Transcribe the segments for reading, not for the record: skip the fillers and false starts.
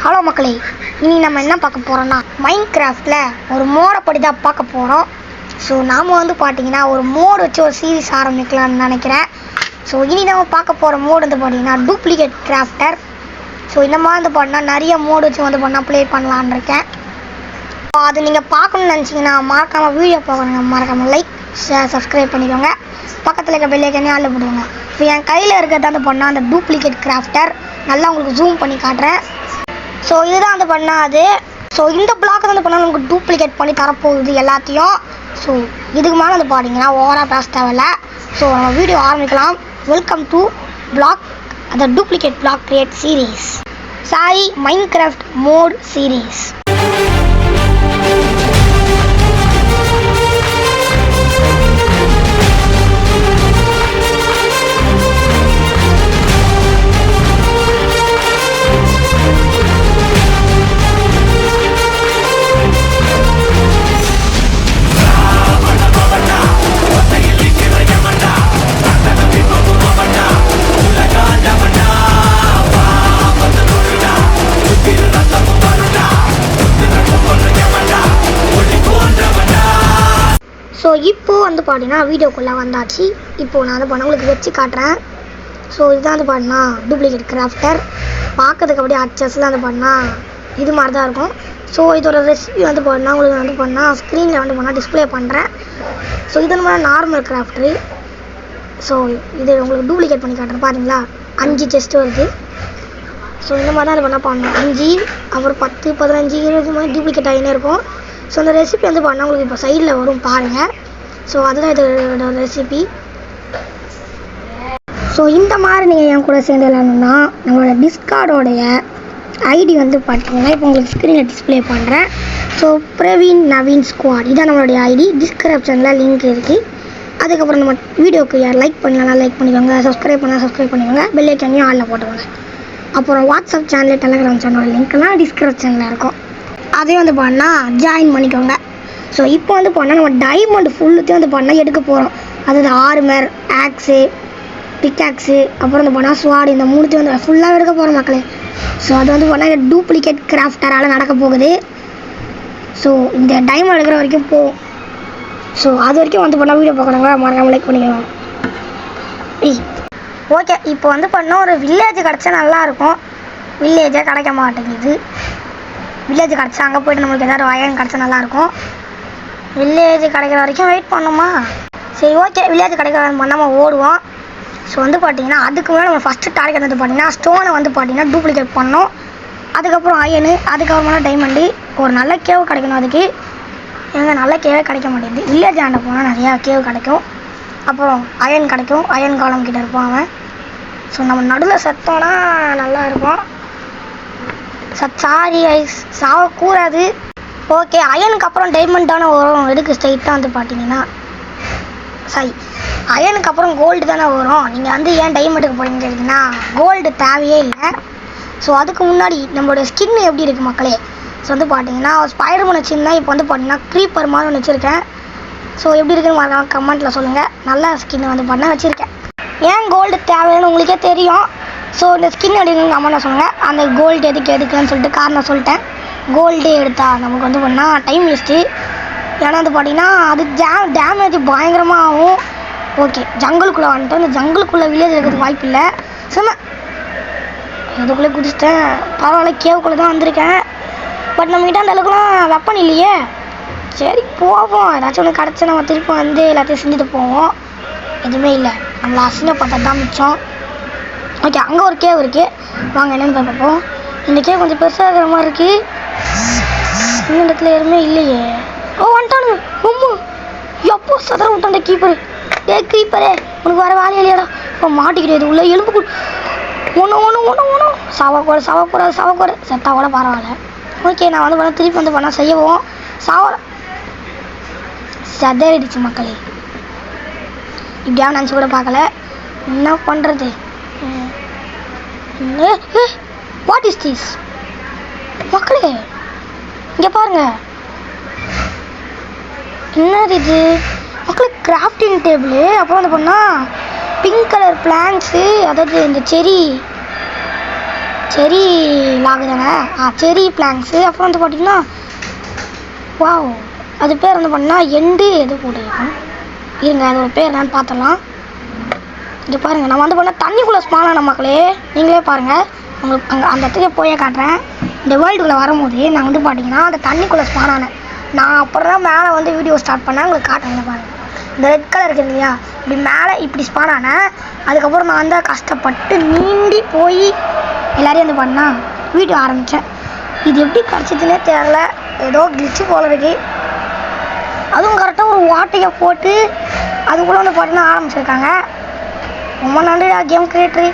Hello மக்களே, இனி நம்ம என்ன பார்க்க போகிறோம்னா மைன்கிராஃப்டில் ஒரு மோடை படி தான் பார்க்க போகிறோம். ஸோ நாம் பார்த்தீங்கன்னா ஒரு மோடு வச்சு ஒரு சீரீஸ் ஆரம்பிக்கலாம்னு நினைக்கிறேன். ஸோ இனி நம்ம பார்க்க போகிற மோடு பார்த்தீங்கன்னா டூப்ளிகேட் கிராஃப்டர். ஸோ இந்த மாதிரி பார்த்தீங்கன்னா நிறைய மோடு வச்சு பண்ணால் ப்ளே பண்ணலான்னு இருக்கேன். ஸோ அது நீங்கள் பார்க்கணுன்னு நினச்சிங்கன்னா மறக்காமல் வீடியோ பார்க்கணுங்க, மறக்காமல் லைக் ஷேர் சப்ஸ்கிரைப் பண்ணிக்கோங்க. பக்கத்தில் இருக்க பெல் ஐக்கானே ஆளில் போடுவாங்க. ஸோ என் கையில் இருக்கிறது பண்ணால் அந்த டூப்ளிகேட் கிராஃப்டர் நல்லா உங்களுக்கு ஜூம் பண்ணி காட்டுறேன். ஸோ இதுதான் பண்ணாது. ஸோ இந்த பிளாக் பண்ணால் உங்களுக்கு டூப்ளிகேட் பண்ணி தரப்போகுது எல்லாத்தையும். ஸோ இதுக்கு மேலே பார்த்தீங்கன்னா ஓவராக பேச தேவையில்ல. ஸோ நம்ம வீடியோ ஆரம்பிக்கலாம். வெல்கம் டு பிளாக் அந்த duplicate block create series sorry Minecraft mod series. So இப்போது பார்த்தீங்கன்னா வீடியோக்குள்ளே வந்தாச்சு. இப்போது நான் உங்களுக்கு வச்சு காட்டுறேன். ஸோ இதுதான் பார்த்தீங்கன்னா டூப்ளிகேட் கிராஃப்டர். பார்க்கறதுக்கு அப்படியே அச்சஸ்லாம் பண்ணால் இது மாதிரி தான் இருக்கும். ஸோ இதோட ரெசிபி பார்த்தீங்கன்னா உங்களுக்கு ஸ்க்ரீனில் டிஸ்பிளே பண்ணுறேன். ஸோ இது நம்ம நார்மல் கிராஃப்டரு. ஸோ இது உங்களுக்கு டூப்ளிகேட் பண்ணி காட்டுறேன். பாருங்களா 5 செஸ்ட் வருது. ஸோ இந்த மாதிரி தான் பண்ணணும். 5 அப்புறம் 10 15 20 மாதிரி டூப்ளிகேட் ஆகினே இருக்கும். ஸோ அந்த ரெசிபி உங்களுக்கு இப்போ சைடில் வரும் பாருங்கள். ஸோ அதுதான் இதோட ரெசிபி. ஸோ இந்த மாதிரி நீங்கள் என் கூட சேர்ந்து விளாடணுன்னா நம்மளோட டிஸ்கார்டோடைய ஐடி பார்த்தீங்கன்னா இப்போ உங்களுக்கு ஸ்க்ரீனில் டிஸ்பிளே பண்ணுறேன். ஸோ பிரவீன் நவீன் ஸ்குவாட் இதான் நம்மளுடைய ஐடி. டிஸ்கிரிப்ஷனில் லிங்க் இருக்குது. அதுக்கப்புறம் நம்ம வீடியோக்கு யார் லைக் பண்ணலாம் லைக் பண்ணிக்கோங்க, சப்ஸ்கிரைப் பண்ணால் சப்ஸ்கிரைப் பண்ணிக்கோங்க, பெல் ஐக்கானையும் ஆளில் போட்டுக்கோங்க. அப்புறம் வாட்ஸ்அப் சேனல் டெலிகிராம் சேனலோட லிங்க்லாம் டிஸ்கிரிப்ஷனில் இருக்கும். அதையும் பண்ணால் ஜாயின் பண்ணிக்கோங்க. ஸோ இப்போ பண்ணால் நம்ம டைமண்ட் ஃபுல்லுத்தையும் பண்ணால் எடுக்க போகிறோம். அதாவது ஆர்மர், ஆக்ஸு, பிக்ஆக்ஸு, அப்புறம் பண்ணால் ஸ்வாட், இந்த 3த்தையும் ஃபுல்லாக எடுக்க போகிறோம் மக்களே. ஸோ அது பண்ணால் டூப்ளிகேட் கிராஃப்டரால் நடக்க போகுது. ஸோ இந்த டைமண்ட் எடுக்கிற வரைக்கும் போகும். ஸோ அது வரைக்கும் பண்ணால் வீடியோ பார்க்கணுங்க, மறக்காமல் லைக் பண்ணிக்கலாம். ஓகே, இப்போ பண்ணால் ஒரு வில்லேஜ் கிடச்சா நல்லாயிருக்கும். வில்லேஜே கிடைக்க மாட்டேங்குது. வில்லேஜ் கிடச்சா அங்கே போய்ட்டு நம்மளுக்கு எதாவது வயன் கிடச்சா நல்லாயிருக்கும். வில்லேஜ் கிடைக்கிற வரைக்கும் வெயிட் பண்ணோமா? சரி ஓகே, வில்லேஜ் கிடைக்கிற பண்ணாமல் ஓடுவோம். ஸோ பார்த்தீங்கன்னா அதுக்கு முன்னாடி நம்ம ஃபஸ்ட்டு டார்கெட் பார்த்தீங்கன்னா ஸ்டோனை பார்த்தீங்கன்னா டூப்ளிகேட் பண்ணோம். அதுக்கப்புறம் அயனு, அதுக்கப்புறமா டைமண்டு. ஒரு நல்ல கேவ் கிடைக்கணும். அதுக்கு எங்கே நல்ல கேவே கிடைக்க மாட்டேங்குது. வில்லேஜ் ஆண்ட போனால் நிறையா கேவ் கிடைக்கும். அப்புறம் அயன் கிடைக்கும். அயன் காலம் கிட்டே இருப்பான் அவன். ஸோ நம்ம நடுவில் செத்தோன்னா நல்லா இருக்கும். சாரி ஐஸ் சாவக்கூடாது. ஓகே, அயனுக்கு அப்புறம் டைமண்ட் தானே வரும். எதுக்கு ஸ்ட்ரைட்டாக பார்த்தீங்கன்னா சரி அயனுக்கு அப்புறம் கோல்டு தானே வரும். நீங்கள் ஏன் டைமண்டுக்கு போகிறீங்கன்னு கேட்டிங்கன்னா கோல்டு தேவையே இல்லை. ஸோ அதுக்கு முன்னாடி நம்மளுடைய ஸ்கின் எப்படி இருக்குது மக்களே? ஸோ பார்த்தீங்கன்னா ஸ்பைடர்மேன் வச்சுருந்தேன். இப்போ பார்த்தீங்கன்னா க்ரீப்பர் மாதிரி ஒன்று வச்சுருக்கேன். ஸோ எப்படி இருக்குன்னு கமெண்ட்டில் சொல்லுங்கள். நல்ல ஸ்கின் பண்ண வச்சுருக்கேன். ஏன் கோல்டு தேவைன்னு உங்களுக்கே தெரியும். ஸோ இந்த ஸ்கின் எடுக்கணும்னு கமெண்ட்டில் சொல்லுங்கள். அந்த கோல்டு எதுக்கு எடுக்கலன்னு சொல்லிட்டு காரணம் சொல்லிட்டேன். கோல்டே எடுத்தா நமக்கு பண்ணால் டைம் வேஸ்ட்டு. ஏன்னா பார்த்தீங்கன்னா அது டேமேஜ் பயங்கரமாக ஆகும். ஓகே, ஜங்குளுக்குள்ளே வந்துட்டு இந்த ஜங்குளுக்குள்ளே வில்லேஜ் இருக்கிறதுக்கு வாய்ப்பு இல்லை. சும்மா இதுக்குள்ளே குதிச்சிட்டேன். பரவாயில்ல, கேவுக்குள்ளே தான் வந்திருக்கேன். பட் நம்மகிட்ட அந்த அளவுக்குலாம் வெப்பன் இல்லையே. சரி போவோம், ஏதாச்சும் ஒன்று கிடச்சி நம்ம திருப்பி எல்லாத்தையும் செஞ்சுட்டு போவோம். எதுவுமே இல்லை, நம்மளை அசிங்கப்பட்டது தான் மிச்சம். ஓகே, அங்கே ஒரு கேவ் இருக்குது. வாங்க என்னென்னு பார்ப்போம். இந்த கேவ் கொஞ்சம் பெருசாக இருக்கிற மாதிரி இருக்குது. இந்த இடத்துல எதுவுமே இல்லையே. ஓ வந்துட்டானு ரொம்ப எப்போ சதற விட்டான் கீப்பரு. கீப்பரே உனக்கு வர வேலையே இல்லையாடா? இப்போ மாட்டிக்கிட்டே உள்ள எலும்பு ஒன்றும் சாவக்கூடாது. செத்தா கூட பரவாயில்ல. ஓகே, நான் திருப்பி பண்ணால் செய்யவும் செதறிடுச்சு மக்களே. இப்படியா நினச்சி கூட பார்க்கல. என்ன பண்ணுறது? வாட் இஸ் திஸ் மக்களே? இங்கே பாருங்க, என்னது இது மக்களே? Grafting table. அப்புறம் பண்ணால் பிங்க் கலர் பிளான்ட்ஸு, அதாவது இந்த செரி செரி லாகு தானே, செரி பிளாங்க்ஸு. அப்புறம் வந்து பார்த்தீங்கன்னா வாவ், அது பேர் வந்து பார்த்தீங்கன்னா எண்டு எது போட்டுருக்கோம் இருங்க, அதோட பேர் என்னன்னு பார்த்தலாம். இங்கே பாருங்கள், நம்ம வந்து பார்த்தா தண்ணிக்குள்ளே ஸ்பானான மக்களே, நீங்களே பாருங்கள். உங்களுக்கு அங்கே அந்த இடத்துக்கு போயே காட்டுறேன். இந்த வேர்ல்டுக்குள்ளே வரும்போது நான் வந்து பார்த்தீங்கன்னா அந்த தண்ணிக்குள்ளே ஸ்பானானேன். நான் அப்புறம் தான் மேலே வந்து வீடியோ ஸ்டார்ட் பண்ணேன், உங்களுக்கு காட்டுறேன் பாருங்கள். இந்த ரெட் கலர் இருக்குது இல்லையா, இப்படி மேலே இப்படி ஸ்பானானேன். அதுக்கப்புறம் நான் வந்து கஷ்டப்பட்டு நீந்தி போய் எல்லோரையும் வந்து பண்ணால் வீடியோ ஆரம்பித்தேன். இது எப்படி கிடச்சிதுன்னே தெரில, ஏதோ கிளிச்சு போல இருக்கு. அதுவும் கரெக்டாக ஒரு வாட்டையை போட்டு அதுக்குள்ளே வந்து பார்த்தீங்கன்னா ஆரம்பிச்சிருக்காங்க. ரொம்ப நன்றி கேம் கிரியேட்டரு,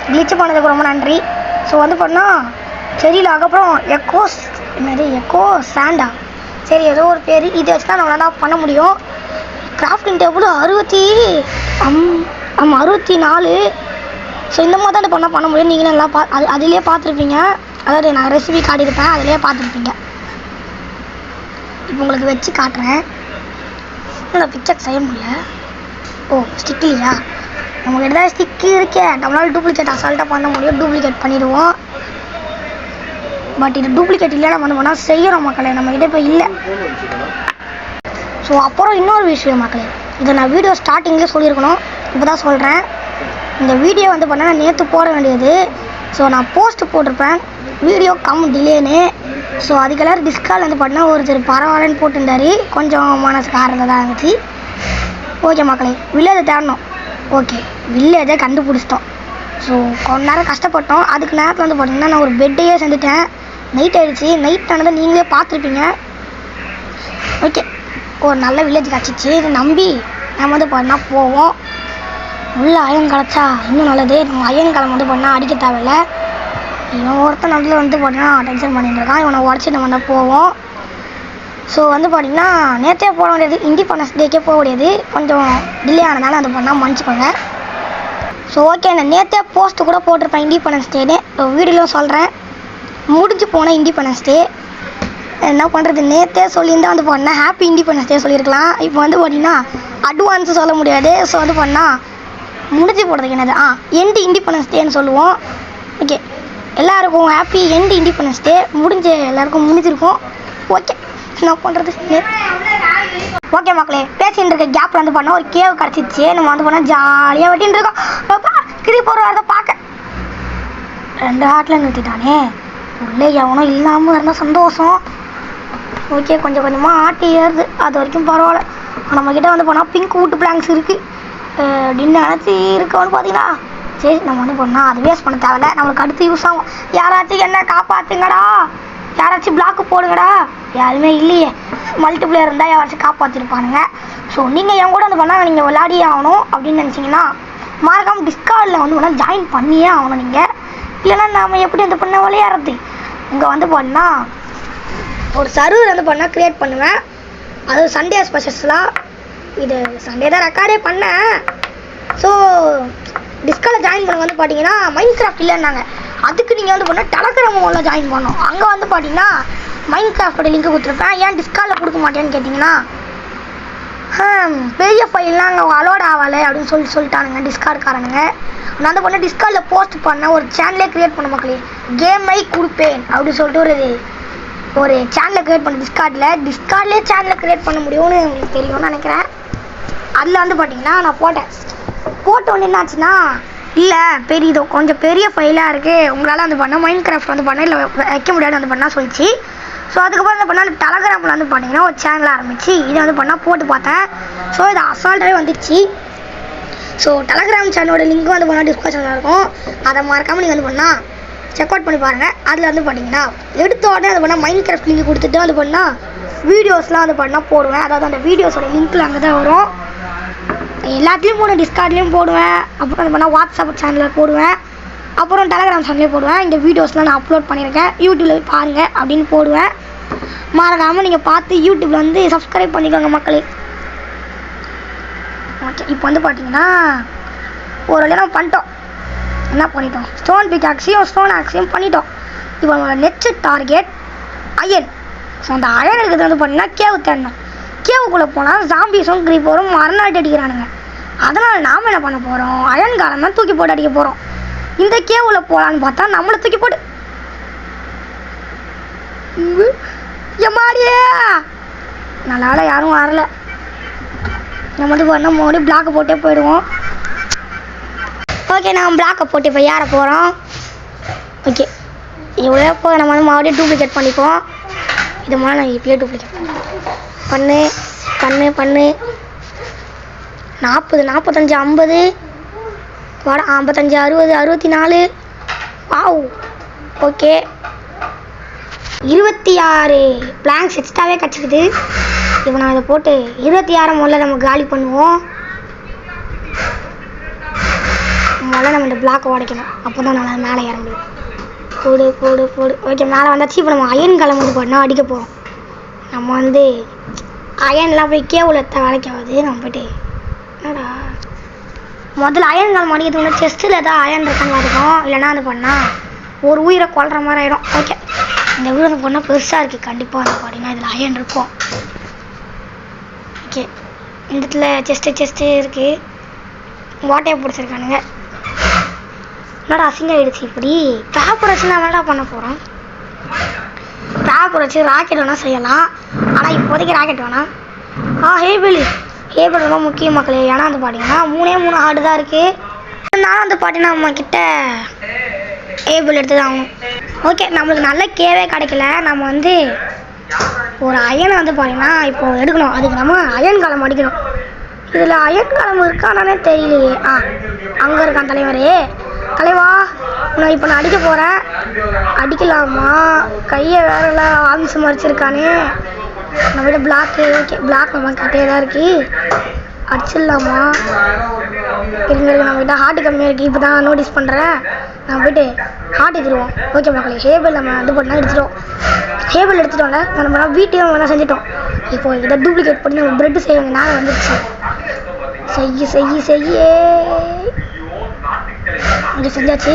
கிளிச்சு பண்ணதுக்கு ரொம்ப நன்றி. ஸோ வந்து பார்த்தீங்கன்னா சரியில்ல. அதுக்கப்புறம் எக்கோ சாண்டா, சரி ஏதோ ஒரு பேர், இதை வச்சு தான் நம்மளால பண்ண முடியும். Grafting table 64. ஸோ இந்த மாதிரி தான் பண்ண முடியும். நீங்களும் எல்லாம் அதிலே பார்த்துருப்பீங்க. அதாவது நான் ரெசிபி காட்டியிருப்பேன், அதிலே பார்த்துருப்பீங்க. இப்போ உங்களுக்கு வச்சு காட்டுறேன். நான் பிக்சர் செய்ய முடியல. ஓ ஸ்டிக் இல்லையா, நம்மகிட்ட தான் ஸ்டிக்கு இருக்கே, நம்மளால டூப்ளிகேட் அசால்ட்டாக பண்ண முடியும். டூப்ளிகேட் பண்ணிடுவோம். பட் இது டூப்ளிகேட் இல்லை, நம்ம வந்து பண்ணால் செய்கிறோம் மக்களே, நம்மக்கிட்ட இப்போ இல்லை. ஸோ அப்புறம் இன்னொரு விஷயம் மக்களே, இதை நான் வீடியோ ஸ்டார்டிங்லேயே சொல்லியிருக்கணும், இப்போ தான் சொல்கிறேன். இந்த வீடியோ வந்து பண்ணால் நான் நேற்று போட வேண்டியது. ஸோ நான் போஸ்ட் போட்டிருப்பேன், வீடியோ டிலேன்னு. ஸோ அதுக்கெல்லாம் டிஸ்கால் வந்து பண்ணால் ஒருத்தர் பரவாயில்லன்னு போட்டுருந்தாரு, கொஞ்சம் மனசுக்கு ஆறுதலாக இருந்துச்சு. ஓகே மக்களே, வில்லேஜை தேடணும். ஓகே, வில்லேஜை கண்டுபிடிச்சிட்டோம். ஸோ கொஞ்ச நேரம் கஷ்டப்பட்டோம். அதுக்கு நேரத்தில் வந்து பார்த்தீங்கன்னா நான் ஒரு பெட்டையே செஞ்சுட்டேன். நைட் ஆகிடுச்சு. நைட் ஆனதை நீங்களே பார்த்துருப்பீங்க. ஓகே, ஒரு நல்ல வில்லேஜ் கிடச்சிச்சு. இதை நம்பி நம்ம வந்து பண்ணால் போவோம். உள்ள அயன் கிடச்சா இன்னும் நல்லது. நம்ம அயன் கிழமை வந்து பண்ணால் அடிக்க தேவையில்லை. இவன் ஒருத்தன் நல்ல வந்து பார்த்தீங்கன்னா டென்ஷன் பண்ணிட்டு இருக்கான். இவனை உடச்சி நம்ம வந்து போவோம். ஸோ வந்து பார்த்தீங்கன்னா நேற்றே போட முடியாது, இண்டிபெண்டன்ஸ் டேக்கே போக முடியாது, கொஞ்சம் டிலே ஆனதால அது பண்ணால் மன்னிச்சுக்கோங்க. ஸோ ஓகே, நான் நேற்றே போஸ்ட்டு கூட போட்டிருப்பேன் இண்டிபெண்டன்ஸ் டேன்னு. இப்போ வீடியோவில் சொல்கிறேன், முடிஞ்சு போன இண்டிபெண்டன்ஸ் டே. என்ன பண்ணுறது, நேற்றே சொல்லியிருந்தால் வந்து பண்ணால் ஹாப்பி இண்டிபெண்டன்ஸ் டே சொல்லியிருக்கலாம். இப்போ வந்து பார்த்தீங்கன்னா அட்வான்ஸு சொல்ல முடியாது. ஸோ வந்து பண்ணால் முடிஞ்சு போடுறதுக்கு என்னது எண்டு இண்டிபெண்டன்ஸ் டேன்னு சொல்லுவோம். ஓகே, எல்லாருக்கும் ஹாப்பி எண்டு இண்டிபெண்டன்ஸ் டே. முடிஞ்சு எல்லாருக்கும் முடிஞ்சிருக்கும். ஓகே, என்ன பண்ணுறது. ஓகே மக்களே, பேசிட்டு இருக்க கேப்பில் வந்து பண்ணால் ஒரு கேவ் கிடச்சிச்சு. நம்ம வந்து பண்ணால் ஜாலியாக வெட்டின்னு இருக்கோம். பாப்பா கிரி போகிற வரதை பார்க்க 2 ஹாட்டில் நிறுத்திட்டானே, உள்ளே எவனும் இல்லாமல் இருந்தால் சந்தோஷம். ஓகே, கொஞ்சம் கொஞ்சமாக ஆட்டி ஏறுது, அது வரைக்கும் பரவாயில்ல. நம்மக்கிட்ட வந்து போனால் பிங்க் வூட்டு பிளாங்க்ஸ் இருக்குது அப்படின்னு நினச்சி இருக்கவன்னு பார்த்தீங்கன்னா, சரி நம்ம வந்து பண்ணால் அது வேஸ்ட் பண்ண தேவையில்ல, நம்மளுக்கு அடுத்து யூஸ் ஆகும். யாராச்சும் என்ன காப்பாற்றுங்கடா, யாராச்சும் பிளாக்கு போடுங்கடா. யாருமே இல்லையே, மல்டிப்ளேயர் இருந்தால் யாராச்சும் காப்பாற்றிருப்பானுங்க. ஸோ நீங்கள் என் கூட வந்து பண்ணால் நீங்கள் விளையாடியே ஆகணும் அப்படின்னு நினச்சிங்கன்னா மறக்காமல் டிஸ்கார்டில் வந்து பண்ணால் ஜாயின் பண்ணியே ஆகணும் நீங்கள். இல்லைன்னா நாம் எப்படி வந்து பண்ண விளையாடுறது. இங்கே வந்து பண்ணால் ஒரு சர்வர் வந்து பண்ணால் க்ரியேட் பண்ணுவேன். அது சண்டே ஸ்பெஷஸ்லாம். இது சண்டே தான் ரெக்கார்டே பண்ணேன். ஸோ டிஸ்கார்டில் ஜாயின் பண்ண வந்து பார்த்தீங்கன்னா மைன்கிராஃப்ட் இல்லைன்னாங்க. அதுக்கு நீங்கள் வந்து பண்ணால் டெலகிராம் உள்ள ஜாயின் பண்ணணும். அங்கே வந்து பார்த்தீங்கன்னா மைன்கிராஃப்டோட லிங்க் கொடுத்துருப்பேன். ஏன் டிஸ்கார்டில் கொடுக்க மாட்டேன்னு கேட்டிங்கன்னா, பெரிய ஃபைல்லாம் அங்கே அலோட் ஆகலை அப்படின்னு சொல்லிட்டானுங்க டிஸ்கார்டுக்காரனுங்க. நான் வந்து பண்ண டிஸ்கார்டில் போஸ்ட் பண்ணேன், ஒரு சேனலே க்ரியேட் பண்ண மக்களே, கேமை கொடுப்பேன் அப்படின்னு சொல்லிட்டு ஒரு சேனலை க்ரியேட் பண்ண டிஸ்கார்ட்லேயே சேனலை க்ரியேட் பண்ண முடியும்னு உங்களுக்கு தெரியும்னு நினைக்கிறேன். அதில் வந்து பார்த்தீங்கன்னா நான் போட்ட ஒன்று என்னாச்சுன்னா, இல்லை பெரிய கொஞ்சம் பெரிய ஃபைலாக இருக்குது, உங்களால் வந்து பண்ணால் மைன்கிராஃப்ட் வந்து பண்ண இல்லை வைக்க முடியாது வந்து பண்ணால் சொல்லிச்சு. ஸோ அதுக்கப்புறம் வந்து பண்ணால் டெலகிராமில் வந்து பார்த்தீங்கன்னா ஒரு சேனல் ஆரம்பிச்சு இதை வந்து பண்ணால் போட்டு பார்த்தேன். ஸோ இது அசால்ட்டாகவே வந்துடுச்சு. ஸோ டெலகிராம் சேனலோட லிங்க்கும் வந்து பண்ணால் டிஸ்கிரிப்ஷனில் இருக்கும், அதை மறக்காமல் நீங்கள் வந்து பண்ணால் செக் அவுட் பண்ணி பாருங்கள். அதில் வந்து பார்த்தீங்கன்னா எடுத்த உடனே அது பண்ணால் மைன்கிராஃப்ட் லிங்க் கொடுத்துட்டு வந்து பண்ணால் வீடியோஸ்லாம் வந்து பண்ணால் போடுவேன். அதாவது அந்த வீடியோஸோட லிங்க்கில் அங்கே தான் வரும். எல்லாத்துலேயும் போடுவேன், டிஸ்கார்ட்லேயும் போடுவேன், அப்புறம் வந்து பண்ணால் வாட்ஸ்அப் சேனலில் போடுவேன், அப்புறம் டெலகிராம் சேனல்லே போடுவேன். இந்த வீடியோஸ்லாம் நான் அப்லோட் பண்ணியிருக்கேன், யூடியூப்பில் போய் பாருங்கள் அப்படின்னு போடுவேன். மறக்காமல் நீங்கள் பார்த்து யூடியூப்பில் வந்து சப்ஸ்கிரைப் பண்ணிக்கோங்க மக்களே. ஓகே, இப்போ வந்து பார்த்தீங்கன்னா ஒரு வழியாக நம்ம பண்ணிட்டோம். என்ன பண்ணிட்டோம், ஸ்டோன் பிக்காக்ஸையும் ஸ்டோன் ஆக்ஸையும் பண்ணிட்டோம். இப்போ நம்மளோட நெக்ஸ்ட் டார்கெட் அயன். ஸோ அந்த அயன் இருக்கிறது வந்து பார்த்தீங்கன்னா கேவு தேடணும். கேவுக்குள்ளே போனால் ஜாம்பிஸும் கிரீப்பரும் மரணாட்டி அடிக்கிறானுங்க. அதனால் நாம் என்ன பண்ண போகிறோம், அயன் காலம் தான் தூக்கி போட்டு அடிக்க போகிறோம். இந்த கேவுல போகலான்னு பார்த்தா நம்மளை தூக்கி போட்டு எம்மாடியே நல்ல யாரும் வரல. நம்ம வந்து பண்ண மறுபடியும் பிளாக்கை போட்டே போயிடுவோம். ஓகே நம்ம பிளாக்கை போட்டு இப்போ ஏற போகிறோம். ஓகே இவ்வளோ போய் நம்ம வந்து மறுபடியும் டூப்ளிகேட் பண்ணிப்போம். இது மாதிரி நான் இப்பயே டூப்ளிகேட் பண்ணு 40 45 50 55 60 64 வாவ். ஓகே 26 பிளாங்க்ஸ் எக்ஸ்ட்ராவே கிடச்சிக்குது. இப்போ நான் இதை போட்டு 26 முதல்ல நம்ம காலி பண்ணுவோம். முதல்ல நம்ம இந்த பிளாக்கை உடைக்கணும். அப்போ தான் நல்லா மேலே ஏற முடியும். போடு போடு போடு. ஓகே மேலே வந்தாச்சு. இப்போ நம்ம அயன் கலம் வந்து பண்ணால் அடிக்க போகிறோம். நம்ம வந்து அயன்லாம் போய் கேவுல வேலைக்காகுது. நம்ம போய்ட்டு என்னடா முதல்ல அயன் கலம் அடிக்கிறதுக்கு முன்னாடி செஸ்ட்டில் ஏதாவது அயன் இருக்கான்னு இருக்கும். இல்லைன்னா அது பண்ணால் ஒரு உயிரை கொல்ற மாதிரி ஆகிடும். ஓகே இந்த வீடு வந்து பண்ணால் பெருசாக இருக்குது. கண்டிப்பாக வந்து பார்த்தீங்கன்னா இதில் அயன் இருக்கும். ஓகே இந்த இடத்துல செஸ்ட்டு இருக்குது. ஓட்டையை பிடிச்சிருக்கானுங்க. என்னடா அசிங்கம் ஆகிடுச்சு. இப்படி பேப்பர் வச்சு நான் என்னடா பண்ண போகிறோம். பேப்பர் வச்சு ராக்கெட் வேணால் செய்யலாம். ஆனால் இப்போதைக்கு ராக்கெட் வேணாம். ஹேபிள் ரொம்ப முக்கிய மக்களே. ஏன்னா வந்து பார்த்தீங்கன்னா 3 ஆடு தான் இருக்குது. நான் வந்து பார்த்தீங்கன்னா நம்ம கிட்ட ஹேபிள் எடுத்து தான் ஆகணும். ஓகே நம்மளுக்கு நல்ல கேவே கிடைக்கல. நம்ம வந்து ஒரு அயனை வந்து பார்த்தீங்கன்னா இப்போ எடுக்கணும். அதுக்கு நம்ம அயன் காலம் அடிக்கணும். இதில் அயன் காலம் இருக்கானே தெரியலையே. அங்கே இருக்கான் தலைவா. நான் இப்போ நான் அடிக்க போகிறேன். அடிக்கலாமா? கையை வேற ஆஃபீஸ் மறைச்சிருக்கானே. நம்ம விட பிளாக்கு. ஓகே பிளாக் நம்ம கிட்டே தான் இருக்கு. அடிச்சிடலாமா? இருங்க நம்ம கிட்ட ஹார்ட்டு கம்மியாக இருக்குது. இப்போ தான் நோட்டீஸ் பண்ணுறேன். நான் போய்ட்டு ஹார்ட் எடுத்துருவோம். ஓகே மக்களே ஹேபிள் நம்ம இது பண்ணால் எடுத்துட்டோம். ஹேபிள் எடுத்துட்டோம்ல. நம்ம வீட்டையும் வேணால் செஞ்சுட்டோம். இப்போ இதை டூப்ளிகேட் பண்ணி நம்ம ப்ரெட்டு செய்ய வேண்டிய நேரம் வந்துடுச்சு. செய்ய இங்கே செஞ்சாச்சு.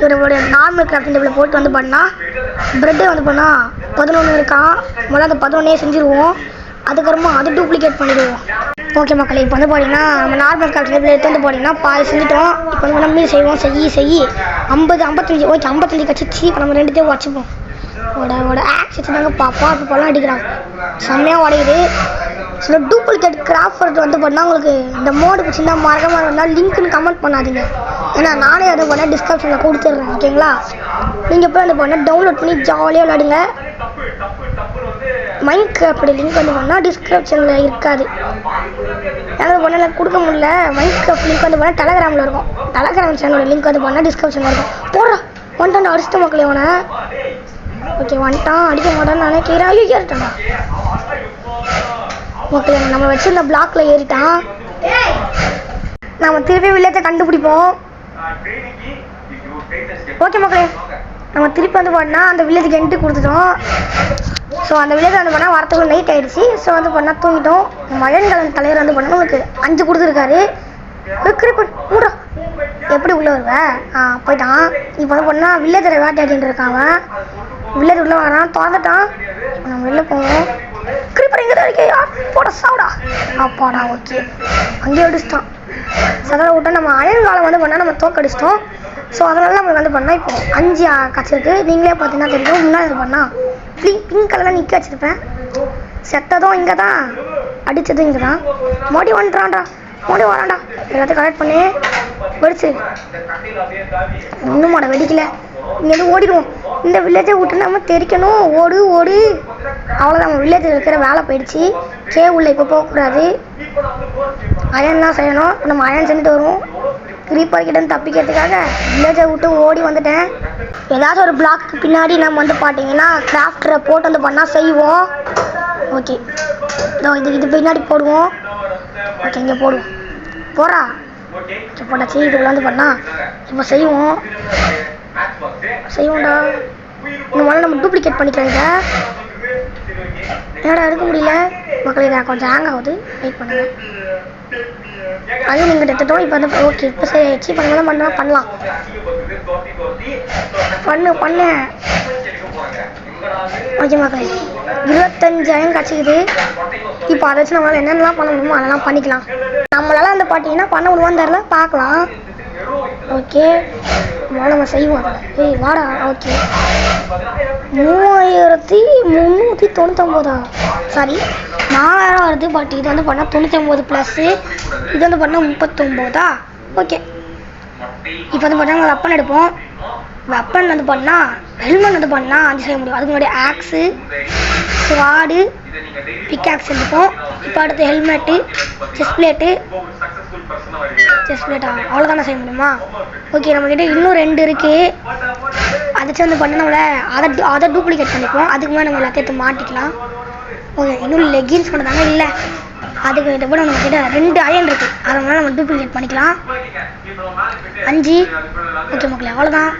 இவரோட நார்மல் கிராஃப்டிங் டேபிள் போட்டு வந்து பண்ணால் ப்ரெட்டு வந்து பண்ணால் 11 இருக்கான். முதல்ல அந்த 11 செஞ்சுருவோம். அதுக்கப்புறமா அதை டூப்ளிகேட் பண்ணிடுவோம். ஓகே மக்களே இப்போ வந்து பார்த்தீங்கன்னா நம்ம நார்மல் கிராஃப்டிங் டேபிள் எடுத்து வந்து பார்த்தீங்கன்னா பாதி செஞ்சுட்டோம். இப்போ வந்து நம்ம மீது செய்வோம். செய்ய 50 55. ஓகே 55 கட்சிச்சு. இப்போ நம்ம 2 உடச்சிப்போம். ஓட ஆக்சிச்சு தாங்க பாப்பா. இப்போலாம் அடிக்கிறாங்க. செம்மையாக உடையுது. சில டூப்ளிகேட் கிராஃப்ட் வந்து பண்ணால் உங்களுக்கு இந்த மோடு பிடிச்சிருந்தா மறக்காம இருந்தால் லிங்க்னு கமெண்ட் பண்ணாதீங்க. ஏன்னா நானே அதை பண்ண டிஸ்கிரிப்ஷனில் கொடுத்துட்றேன். ஓகேங்களா நீங்கள் போய் அந்த பண்ண டவுன்லோட் பண்ணி ஜாலியாக விளையாடுங்க. மைன்கிராஃப்ட் லிங்க் வந்து பண்ணால் டிஸ்கிரிப்ஷனில் இருக்காது. எனக்கு பண்ணல கொடுக்க முடியல. மைன்கிராஃப்ட் லிங்க் வந்து பண்ணால் டெலகிராமில் இருக்கும். டெலகிராம் சேனலோட லிங்க் வந்து பண்ணால் டிஸ்கிரிப்ஷனில் இருக்கும். வந்துட்டான் அடிச்சிட்ட மக்களே அவனை. ஓகே வந்துட்டான். அடிக்க மாட்டான்னு நினைக்கிறேன். ஐயோ ஏறிட்டான். ஓகே நம்ம வச்சிருந்த பிளாக்ல ஏறிட்டான். நம்ம திருப்பி வில்லேஜை கண்டுபிடிப்போம். ஓகே மக்களே நம்ம திருப்பி வந்து பண்ணால் அந்த வில்லேஜுக்கு என்ட்ரி கொடுத்துட்டோம். ஸோ அந்த வில்லேஜ் வந்து பண்ணால் வரத்துக்குள்ள நைட் ஆகிடுச்சு. ஸோ வந்து பண்ணால் தூங்கிட்டோம். மழைக்கால தலைவர் வந்து பண்ணால் உங்களுக்கு 5 கொடுத்துருக்காரு. எப்படி உள்ளே வருவேன்? போயிட்டான். இப்போ வந்து பண்ணால் வில்லேஜில் வேட்டையாடிட்டு இருக்கான். அவன் வில்லேஜ் உள்ளே வரான். திறந்துட்டான். நம்ம வெளில போவோம். கிரீப்பர் எங்கே தான் இருக்கே போட சாப்பிடா. அப்பாடா ஓகே அங்கேயே அடிச்சிட்டான். சகல விட்டா நம்ம அயன் காலம் வந்து பண்ணால் நம்ம தோக்கடிச்சிட்டோம். ஸோ அதனால நம்மளுக்கு வந்து பண்ணால் இப்போ 5 கச்சிருக்கு. நீங்களே பார்த்தீங்கன்னா தெரியும். முன்னாடி இது பண்ணால் பிங்க் கலரில் நிற்க வச்சுருப்பேன். செத்ததும் இங்கே தான், அடித்ததும் இங்கே தான். மோடி வந்துட்டான்டா. மோடி வரான்டா. எல்லாத்தையும் கலெக்ட் பண்ணி வெடிச்சு இன்னும் மாட வெடிக்கல. இங்கேருந்து ஓடிடுவோம். இந்த வில்லேஜை விட்டு நம்ம தெரிக்கணும். ஓடு அவ்வளோதான். நம்ம வில்லேஜில் இருக்கிற வேலை போயிடுச்சு. உள்ள இப்போ போகக்கூடாது. அயன் தான் செய்யணும். நம்ம அயன் செஞ்சுட்டு வருவோம். கிரீப்பர் கிட்ட தப்பிக்கிறதுக்காக வில்லேஜை விட்டு ஓடி வந்துட்டேன். ஏதாவது ஒரு பிளாக்கு பின்னாடி நம்ம வந்து பார்த்தீங்கன்னா கிராஃப்டரை போட்டு வந்து பண்ணால் செய்வோம். ஓகே இது பின்னாடி போடுவோம். ஓகே இங்கே போடுவோம். போகிறா போட்டாச்சு. இதுக்குள்ள வந்து பண்ணால் இப்போ செய்வோம்டா. இந்த மாதிரி நம்ம டூப்ளிகேட் பண்ணிக்கிறாங்க. என்னடா எடுக்க முடியல மக்களே. இதை கொஞ்சம் ஹேங் ஆகுது. வெயிட் பண்ணுங்க. அதையும் நீங்கள் எடுத்துட்டோம். இப்போ வந்து ஓகே இப்போ சரியாயிடுச்சு. இப்போ நம்ம பண்ணலாம். பண்ணு ஓகே மக்களே 25 அயன் கிடச்சிக்குது. இப்போ அதை வச்சு நம்மளால் என்னென்னலாம் பண்ண முடியுமோ அதெல்லாம் பண்ணிக்கலாம். நம்மளால வந்து பார்த்தீங்கன்னா பண்ண முடியுமான்னு தெரியல. பார்க்கலாம். ஓகே நம்ம செய்வோம். ஏய் வாடா. ஓகே 3399 சாரி 4000 வருது. பட் இது வந்து பண்ணால் 99 ப்ளஸ்ஸு இது வந்து பண்ணால் 39. ஓகே இப்போ வந்து பார்த்தா வெப்பன் எடுப்போம். வெப்பன் வந்து பண்ணால் ஹெல்மெட் வந்து பண்ணால் 5 செய்ய முடியும். அதுக்கு முன்னாடி ஆக்ஸு ஸ்வாடு பிக்காக்ஸ் எடுப்போம். இப்போ அடுத்து ஹெல்மெட்டு செஸ்ட் பிளேட்டா அவ்வளோதானே செய்ய முடியுமா? ஓகே நம்மக்கிட்ட இன்னும் 2 இருக்குது. அதுச்சு வந்து பண்ண நம்மளை அதை டூப்ளிகேட் பண்ணிப்போம். அதுக்கு மேலே நம்ம எல்லாத்தையும் எடுத்து மாட்டிக்கலாம். ஓகே இன்னும் லெகின்ஸ் மட்டும் தானே இல்லை. அதுக்கு கிட்ட கூட நம்மக்கிட்ட 2 அயன் இருக்குது. அதை மேலே நம்ம டூப்ளிகேட் பண்ணிக்கலாம். 5 ஓகே மக்களே அவ்வளோதான்.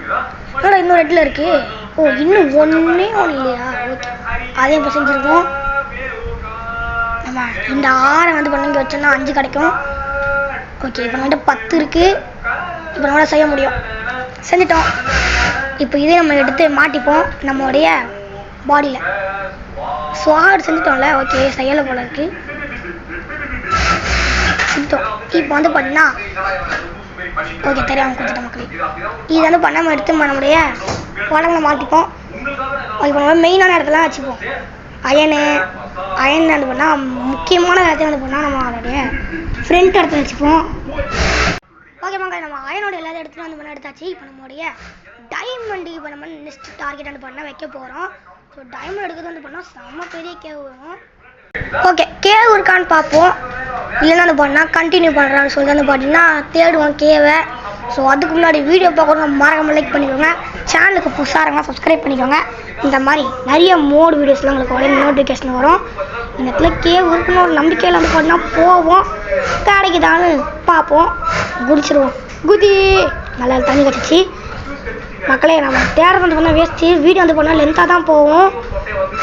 ஆனால் இன்னும் 2 இருக்குது. ஓ இன்னும் ஒன்று இல்லையா? ஓகே அதையும் இப்போ செஞ்சுருக்கோம். நம்ம இந்த 6 வந்து பண்ணி இங்கே வச்சோம்னா 5 கிடைக்கும். ஓகே இப்போ நம்மகிட்ட 10 இருக்குது. இப்போ நம்மளால் செய்ய முடியும். செஞ்சிட்டோம். இப்போ இதே நம்ம எடுத்து மாட்டிப்போம் நம்மளுடைய பாடியில். ஸ்வாட் செஞ்சிட்டோம்ல. ஓகே செய்யலை போல இருக்கு. செஞ்சிட்டோம். இப்போ வந்து பண்ணா ஓகே தெரியாமல் கொடுத்துட்டோம் மக்களே. இது வந்து பண்ணாமல் எடுத்து நம்மளுடைய உடம்புல மாட்டிப்போம். இப்போ நம்ம மெயினான இடத்துல வச்சுப்போம். அயன் வந்து பண்ணால் முக்கியமான இடத்துல வந்து பண்ணால் நம்ம அதோடைய ஃப்ரண்ட் இடத்துல வச்சுப்போம். ஓகே மக்களே நம்ம அயனோட எல்லாத்தையும் இடத்துல வந்து பண்ண எடுத்தாச்சு. இப்போ நம்மளுடைய டைமண்ட் இப்போ நம்ம நெக்ஸ்ட் டார்கெட் வந்து பண்ணால் வைக்க போகிறோம். ஸோ டைமண்ட் எடுக்கிறது வந்து பண்ணால் செம்ம பெரிய கேவ் வரும். ஓகே கேவ் இருக்கான்னு பார்ப்போம். இல்லைன்னா வந்து பண்ணால் கண்டினியூ பண்ணுறான்னு சொல்லி வந்து பார்த்தீங்கன்னா தேடுவோம் கேவை. ஸோ அதுக்கு முன்னாடி வீடியோ பார்க்கணும் மறக்காம லைக் பண்ணிக்கோங்க. சேனலுக்கு புதுசாக இருங்க சப்ஸ்கிரைப் பண்ணிக்கோங்க. இந்த மாதிரி நிறைய மோட் வீடியோஸ்லாம் உங்களுக்கு உடனே நோட்டிஃபிகேஷன் வரும். இந்த இடத்துல கேவ் இருக்குன்னு ஒரு நம்பிக்கையில் வந்து பார்த்தீங்கன்னா போவோம். கிடைக்குதான்னு பார்ப்போம். குதிச்சிருவோம். குதி நல்லா தண்ணி கட்டிச்சு மக்களே. நம்ம தேடுறது வந்து பண்ணால் வேஸ்ட்டு. வீடியோ வந்து பண்ணால் லென்த்தாக தான் போகும்.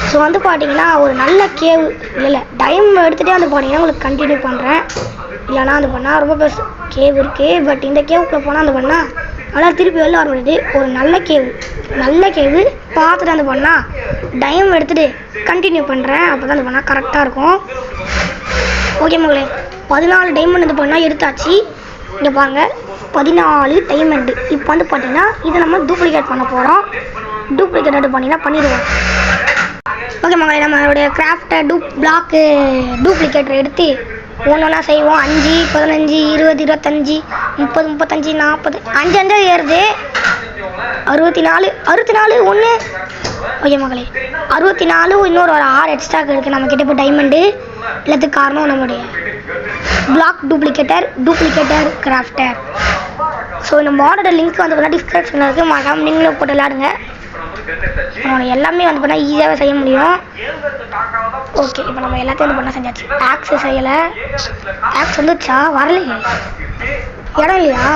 ஸோ வந்து பார்த்தீங்கன்னா ஒரு நல்ல கேவ் இல்லை டைம் எடுத்துகிட்டே வந்து பார்த்தீங்கன்னா உங்களுக்கு கண்டினியூ பண்ணுறேன். இல்லைனா வந்து பண்ணால் ரொம்ப பெருசு கேவ் இருக்குது. பட் இந்த கேவுக்குள்ளே போனால் வந்து பண்ணால் நல்லா திருப்பி வெளில வர முடியுது. ஒரு நல்ல கேவு பார்த்துட்டு வந்து பண்ணால் டைம் எடுத்துகிட்டு கண்டினியூ பண்ணுறேன். அப்போ தான் வந்து பண்ணால் கரெக்டாக இருக்கும். ஓகே மக்களே 14 டைமண்ட் வந்து பண்ணால் எடுத்தாச்சு. இங்கே பாருங்கள் 14 டைமண்டு. இப்போ வந்து பார்த்தீங்கன்னா இதை நம்ம டூப்ளிகேட் பண்ண போகிறோம். டூப்ளிகேட் எடுத்து பண்ணிடுவோம். ஓகே மக்களே நம்மளுடைய கிராஃப்டை பிளாக்கு டூப்ளிகேட்டர் எடுத்து ஒன்றா செய்வோம். 5 15 20 25 30 35 40 5 ஏறுது. 64 1. ஓகே மக்களே 64 இன்னொரு ஒரு 6 எக்ஸ்ட்ராக்கு இருக்குது நம்மக்கிட்ட இப்போ டைமண்டு. எல்லாத்துக்கு காரணம் நம்மளுடைய பிளாக் டூப்ளிகேட்டர் கிராஃப்டர். ஸோ இந்த மாடோட லிங்க் வந்து பார்த்தா டிஸ்கிரிப்ஷனில் இருக்குது. மறக்காம நீங்களும் போட்டு விளையாடுங்க. எல்லாமே வந்து பண்ணால் ஈஸியாகவே செய்ய முடியும். ஓகே இப்போ நம்ம எல்லாத்தையும் வந்து பண்ணால் செஞ்சாச்சு. ஆக்ஸ் செய்யலை. ஆக்ஸ் வந்துச்சா வரலையே இடம் இல்லையா?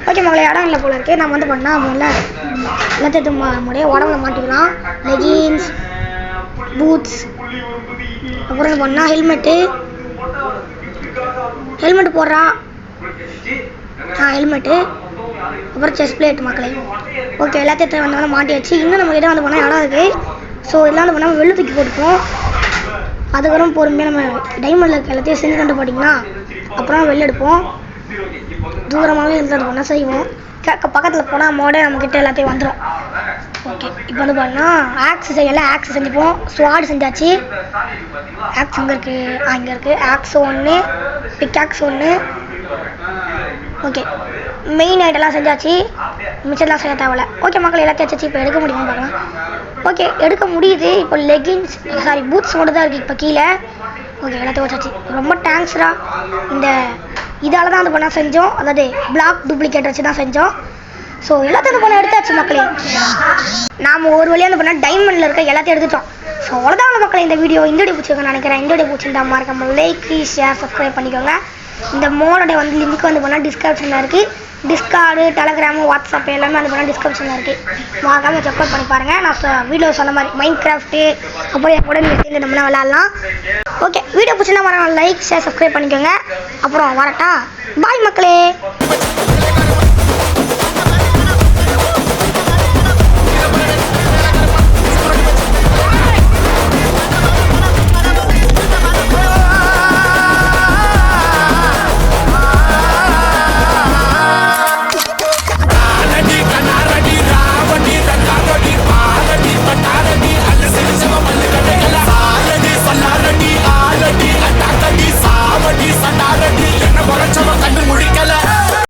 ஓகே மகளே இடம் இல்லை போல இருக்கு. நம்ம வந்து பண்ணால் முதல்ல எல்லாத்தையும் நம்மளுடைய உடம்புல மாட்டிக்கலாம். லெகின்ஸ் பூட்ஸ் அப்புறம் வந்து பண்ணால் ஹெல்மெட்டு போடுறா. ஹெல்மெட்டு அப்புறம் செஸ்ட் பிளேட் மக்களே. ஓகே எல்லாத்தையும் வந்து மாட்டியாச்சு. இன்னும் நம்ம கிட்ட வந்து பண்ணால் இடம் இருக்குது. ஸோ இதெல்லாம் வந்து பண்ணால் வெளில தூக்கி போட்டுப்போம். அதுக்கப்புறம் பொறுமையாக நம்ம டைமண்டில் இருக்க எல்லாத்தையும் செஞ்சு கொண்டு போட்டிங்கன்னா அப்புறம் வெளில எடுப்போம். தூரமாகவே இருந்து பண்ணால் செய்வோம். பக்கத்தில் போனால் மோடே நம்மக்கிட்ட எல்லாத்தையும் வந்துடும். ஓகே இப்போ வந்து பண்ணால் ஆக்ஸ் செய்யலை. ஆக்ஸ் செஞ்சுப்போம். ஸ்வாட் செஞ்சாச்சு. ஆக்ஸ் இங்கே இருக்குது. இங்கே இருக்குது. Axe 1 pickaxe 1. ஓகே மெயின் ஐட்டெல்லாம் செஞ்சாச்சு. மிச்சம்லாம் செய்ய தேவையில்ல. ஓகே மக்கள் எல்லாத்தையும் வச்சு இப்போ எடுக்க முடியுமா பாருங்கள். ஓகே எடுக்க முடியுது. இப்போ லெகின்ஸ் பூட்ஸ் மட்டும் தான் இருக்குது இப்போ கீழே. ஓகே எல்லாத்தையும் வச்சாச்சு. ரொம்ப தேங்க்ஸ்ரா. இதால் தான் வந்து பண்ணால் செஞ்சோம். அதாவது பிளாக் டூப்ளிகேட் வச்சு தான் செஞ்சோம். ஸோ எல்லாத்தையும் பண்ண எடுத்தாச்சு மக்களே. நாம் ஒரு வழியாக வந்து பண்ணால் டைமண்டில் இருக்க எல்லாத்தையும் எடுத்துட்டோம். ஸோ அவ்வளோதான் மக்களே இந்த வீடியோ பிடிச்சிருக்கேன்னு நினைக்கிறேன். இந்த வீடியோ பிடிச்சிருந்தா மறக்காம லைக் ஷேர் சப்ஸ்கிரைப் பண்ணிக்கோங்க. இந்த மோடோட வந்து லிங்க் வந்து பண்ணால் டிஸ்கிரிப்ஷனில் இருக்குது. டிஸ்கார்டு டெலகிராமு வாட்ஸ்அப் எல்லாமே வந்து பண்ணால் டிஸ்கிரிப்ஷனில் இருக்குது. மறக்காம செக் அவுட் பண்ணி பாருங்கள். நான் வீடியோ சொன்ன மாதிரி மைண்ட் கிராஃப்ட்டு அப்புறம் என் கூட நீங்கள் சேர்ந்து நம்மளாம் விளாட்லாம். ஓகே வீடியோ பிடிச்சிருந்தா மறக்காம லைக் ஷேர் சப்ஸ்கிரைப் பண்ணிக்கோங்க. அப்புறம் வரட்டா பாய் மக்களே.